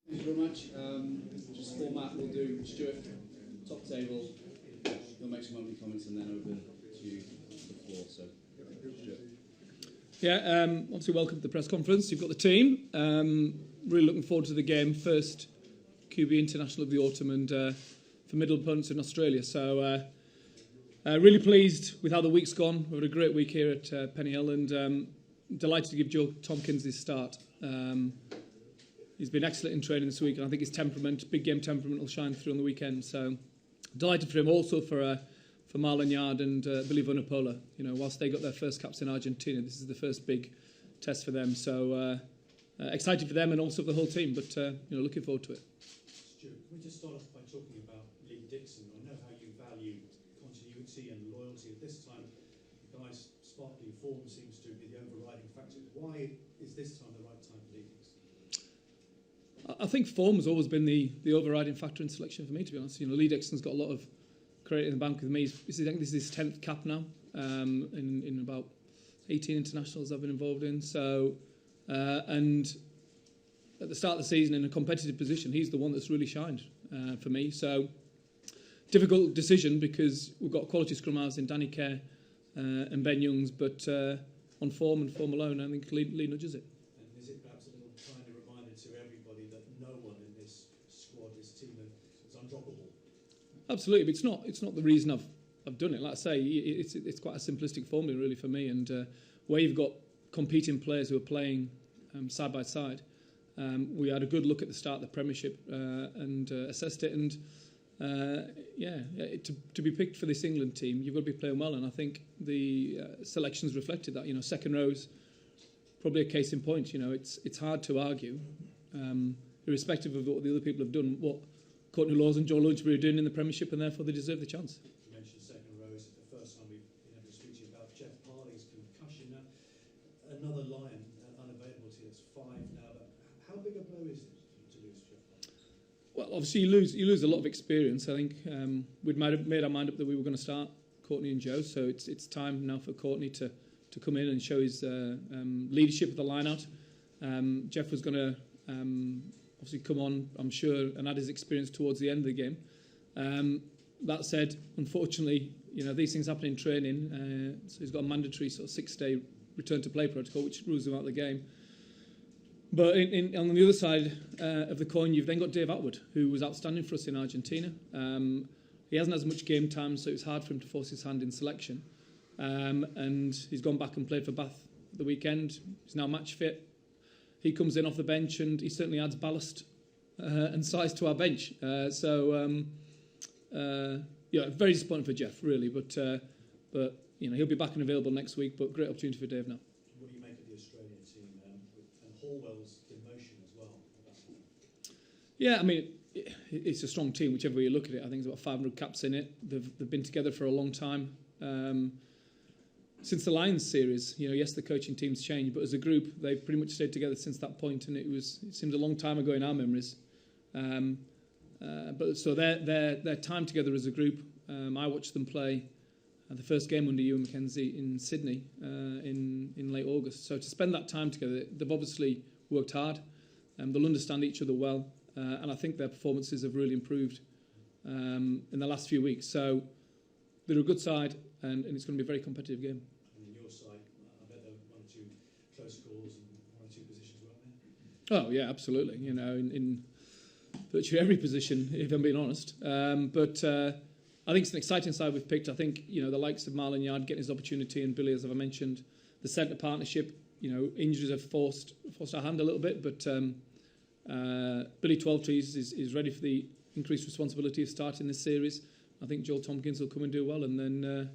Thank you very much. Just format, we'll do Stuart, top table, he'll make some opening comments and then over to the floor. So, Stuart. Yeah, obviously welcome to the press conference. You've got the team. Really looking forward to the game. First QBE International of the autumn and for middle opponents in Australia. So really pleased with how the week's gone. We've had a great week here at Pennyhill and delighted to give Joe Tompkins his start. He's been excellent in training this week and I think his temperament, big game temperament, will shine through on the weekend. So delighted for him, also for Marlon Yard and Billy Vunipola. You know, whilst they got their first caps in Argentina, this is the first big test for them. So excited for them and also for the whole team, but looking forward to it. Stuart, can we just start off by talking about Lee Dixon? I know how you value continuity and loyalty. At this time, the guy's sparkling form seems to be the overriding factor. Why is this time the right time for Lee Dixon? I think form has always been the overriding factor in selection for me, to be honest. You know, Lee Dixon's got a lot of credit in the bank with me. I think this is his 10th cap now, in about 18 internationals I've been involved in. So, and at the start of the season in a competitive position, he's the one that's really shined for me. So, difficult decision because we've got quality scrum halves in Danny Kerr and Ben Youngs, but on form and form alone, I think Lee nudges it. And is it perhaps a little tiny reminder to everybody that no one in this squad, this team, is undroppable? Absolutely, but it's not the reason I've done it. Like I say, it's quite a simplistic formula really for me, and where you've got competing players who are playing side by side. We had a good look at the start of the Premiership and assessed it, and to be picked for this England team, you've got to be playing well, and I think the selections reflected that. You know, second row's probably a case in point. You know, it's hard to argue, irrespective of what the other people have done, what Courtney Laws and Joel Ludgbury are doing in the Premiership, and therefore they deserve the chance. You mentioned second row. Is it the first time we've been able to speak to you about Jeff Parley's concussion? Now, another Lion unavailable to you. It's 5 now. But how big a blow is it to lose Jeff Parley? Well, obviously you lose a lot of experience. I think we'd made our mind up that we were going to start Courtney and Joe, so it's time now for Courtney to come in and show his leadership of the line-out. Jeff was going to obviously come on, I'm sure, and add his experience towards the end of the game. That said, unfortunately, you know, these things happen in training, so he's got a mandatory sort of 6-day return to play protocol, which rules him out of the game. But on the other side of the coin, you've then got Dave Atwood, who was outstanding for us in Argentina. He hasn't had as much game time, so it was hard for him to force his hand in selection. And he's gone back and played for Bath the weekend. He's now match fit. He comes in off the bench and he certainly adds ballast and size to our bench. Very disappointing for Jeff, really. But you know, he'll be back and available next week. But great opportunity for Dave now. What do you make of the Australian team and Hallwell's demotion as well? Yeah, I mean, it's a strong team, whichever way you look at it. I think there's about 500 caps in it. They've been together for a long time. Since the Lions series, you know, yes, the coaching team's changed, but as a group, they've pretty much stayed together since that point, and it seems a long time ago in our memories. But so their time together as a group, I watched them play the first game under Ewan McKenzie in Sydney in late August. So to spend that time together, they've obviously worked hard, they'll understand each other well, and I think their performances have really improved in the last few weeks. So they're a good side, and it's going to be a very competitive game. And on your side, I bet there were 1 or 2 close calls and 1 or 2 positions, weren't there? Oh yeah, absolutely. You know, in virtually every position, if I'm being honest. But I think it's an exciting side we've picked. I think, you know, the likes of Marlon Yard getting his opportunity, and Billy, as I've mentioned, the centre partnership. You know, injuries have forced our hand a little bit, but Billy 12 Trees is ready for the increased responsibility of starting this series. I think Joel Tompkins will come and do well, and then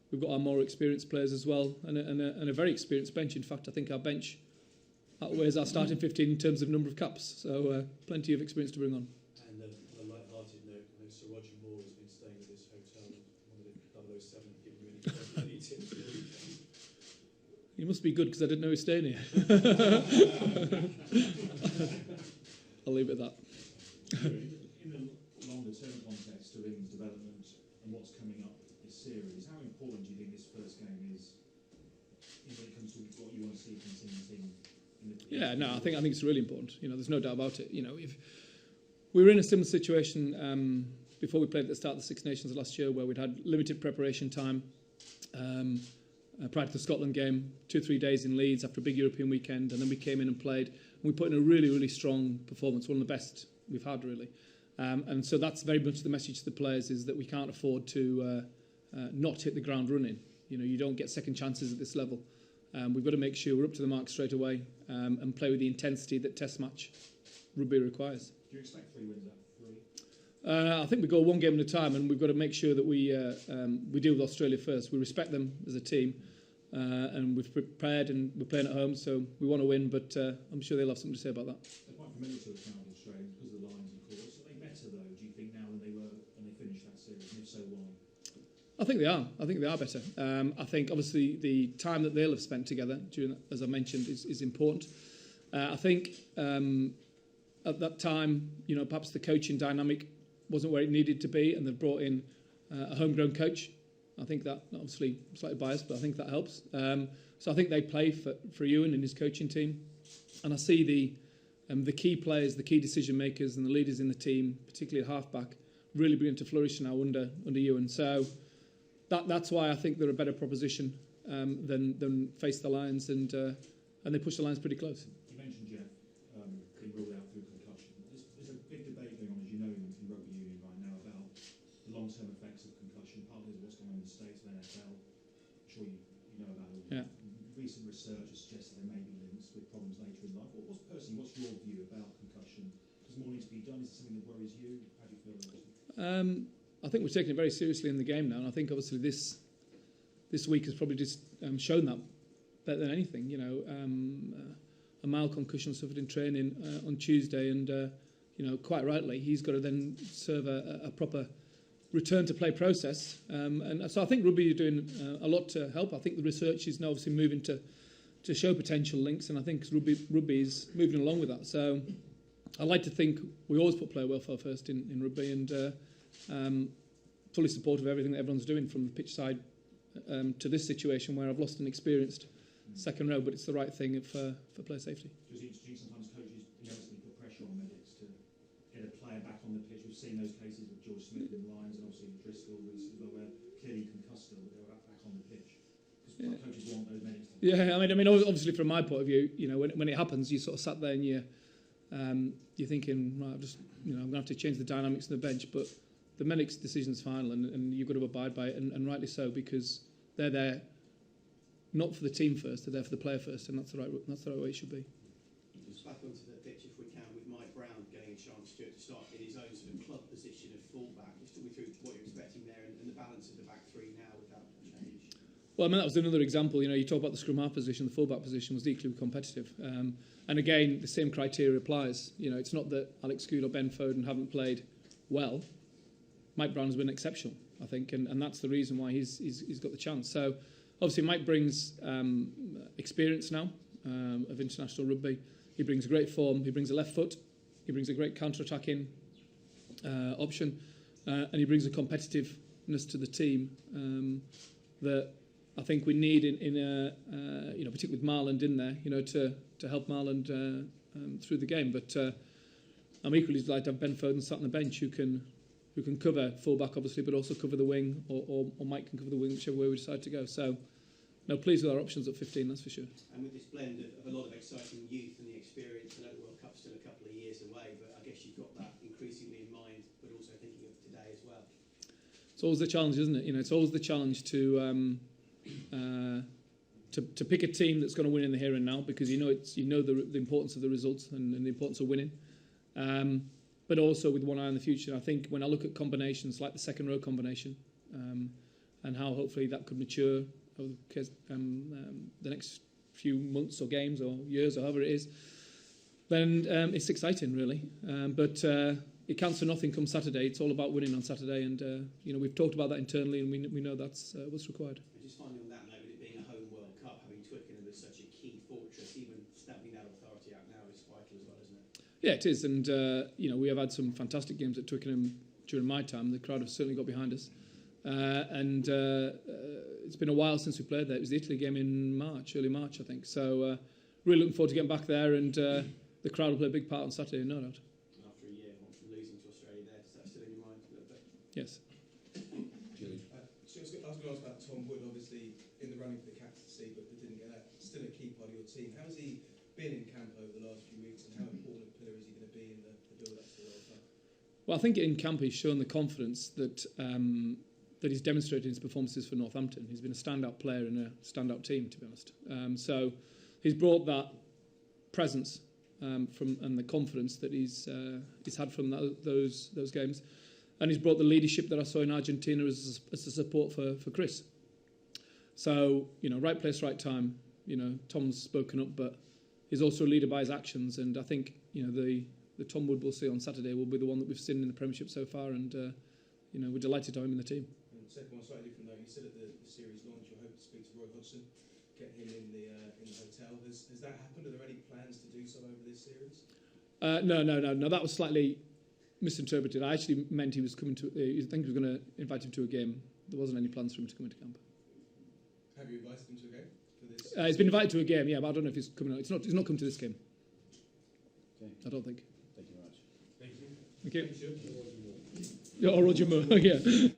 we've got our more experienced players as well, and a very experienced bench. In fact, I think our bench outweighs our starting 15 in terms of number of caps, so plenty of experience to bring on. And on a light-hearted note, I know Sir Roger Moore has been staying at this hotel. One of the 007 giving you any tips for the weekend? You must be good because I didn't know he was staying here. I'll leave it at that. In the longer-term context of England's development and what's coming up this series, how important do you think this first game is when it comes to what you want to see from the team Yeah, no, I think it's really important. There's no doubt about it. If we were in a similar situation before we played at the start of the Six Nations last year, where we'd had limited preparation time prior to the Scotland game, 2-3 days in Leeds after a big European weekend, and then we came in and played, and we put in a really, really strong performance, one of the best we've had, really. And so that's very much the message to the players, is that we can't afford to not hit the ground running. You don't get second chances at this level. We've got to make sure we're up to the mark straight away and play with the intensity that Test match rugby requires. Do you expect 3 wins out of 3? I think we go one game at a time, and we've got to make sure that we deal with Australia first. We respect them as a team, and we've prepared, and we're playing at home, so we want to win, but I'm sure they'll have something to say about that. They're quite familiar to the crowd of Australians because of the lines, of course. Are they better, though, do you think, now than they were when they finished that series, and if so, why? I think they are. I think they are better. I think, obviously, the time that they'll have spent together, as I mentioned, is important. I think at that time, perhaps the coaching dynamic wasn't where it needed to be, and they've brought in a homegrown coach. I think that, obviously, slightly biased, but I think that helps. So I think they play for Ewan and his coaching team. And I see the key players, the key decision makers and the leaders in the team, particularly at halfback, really beginning to flourish now under Ewan. So that's why I think they're a better proposition than face the Lions, and they push the Lions pretty close. You mentioned Jeff being ruled out through concussion. There's a big debate going on, as you know, in rugby union right now about the long-term effects of concussion, partly what's going on in the States of NFL. I'm sure you know about it. Yeah. Recent research has suggested there may be links with problems later in life. What's your view about concussion? Does more need to be done? Is it something that worries you? How do you feel about it? I think we're taking it very seriously in the game now, and I think obviously this week has probably just shown that better than anything. A mild concussion suffered in training on Tuesday, and quite rightly, he's got to then serve a proper return to play process. And so I think rugby is doing a lot to help. I think the research is now obviously moving to show potential links, and I think rugby is moving along with that. So I like to think we always put player welfare first in rugby, and fully supportive of everything that everyone's doing from the pitch side to this situation where I've lost an experienced second row, but it's the right thing for player safety. Do you think sometimes coaches inevitably put pressure on medics to get a player back on the pitch? We've seen those cases with George Smith in the Lions, and obviously with Driscoll recently, where clearly concussed still, but they were back on the pitch. Because coaches want those medics to... Yeah, I mean, obviously from my point of view, when it happens, you sort of sat there and you're thinking, right, I'm going to have to change the dynamics of the bench, but the medic's decision's final, and you've got to abide by it, and rightly so, because they're there not for the team first, they're there for the player first, and that's the right way it should be. Just back onto the pitch, if we can, with Mike Brown getting a chance to start in his own sort of club position of fullback. Just talk me through what you're expecting there, and the balance of the back three now with that change. Well, I mean, that was another example. You talk about the scrum half position, the fullback position was equally competitive. And again, the same criteria applies. It's not that Alex Goode or Ben Foden haven't played well. Mike Brown has been exceptional, I think, and that's the reason why he's got the chance. So, obviously, Mike brings experience now of international rugby. He brings great form. He brings a left foot. He brings a great counter-attacking option, and he brings a competitiveness to the team that I think we need particularly with Marland in there, to help Marland through the game. But I'm equally delighted to have Ben Foden sat on the bench who can cover fullback, obviously, but also cover the wing, or Mike can cover the wing, whichever way we decide to go. So, pleased with our options at 15, that's for sure. And with this blend of a lot of exciting youth and the experience, I know the World Cup's still a couple of years away, but I guess you've got that increasingly in mind, but also thinking of today as well. It's always the challenge, isn't it? It's always the challenge to pick a team that's going to win in the here and now, because the importance of the results and the importance of winning. But also with one eye on the future. I think when I look at combinations like the second row combination and how hopefully that could mature over the next few months or games or years or however it is, then it's exciting really. But it counts for nothing come Saturday. It's all about winning on Saturday, and we've talked about that internally, and we know that's what's required. And just finally on that note, with it being a home World Cup, having Twickenham as such a key fortress, even stamping that authority out now is vital as well, isn't it? Yeah, it is, and we have had some fantastic games at Twickenham during my time. The crowd have certainly got behind us, and it's been a while since we played there. It was the Italy game in March, early March, I think. So really looking forward to getting back there, and the crowd will play a big part on Saturday, no doubt. After a year from losing to Australia there, does that still in your mind a little bit? Yes. Julie. Stuart, I was going to ask about Tom Wood, obviously in the running for the captaincy, but didn't get that. Still a key part of your team. How has he been in camp over the last few weeks, and how important a pillar is he going to be in the build-up to the World Cup? Well, I think in camp he's shown the confidence that that he's demonstrated in his performances for Northampton. He's been a standout player in a standout team, to be honest. So he's brought that presence and the confidence that he's had from those games, and he's brought the leadership that I saw in Argentina as a support for Chris. So, you know, right place, right time. You know, Tom's spoken up, but he's also a leader by his actions, and I think, you know, the Tom Wood we'll see on Saturday will be the one that we've seen in the Premiership so far, and you know, we're delighted to have him in the team. And the second one, slightly different though. You said at the series launch you're hoping to speak to Roy Hodgson, get him in the hotel. Has that happened? Are there any plans to do so over this series? No. That was slightly misinterpreted. I actually meant he was coming to. I think we were going to invite him to a game. There wasn't any plans for him to come into camp. Have you invited him to a game for this? He's been invited to a game, yeah, but I don't know if he's coming out. He's not come to this game. Okay. I don't think. Thank you very much. Thank you. Thank you. Thank you. Yeah, or Roger Moore. Yeah.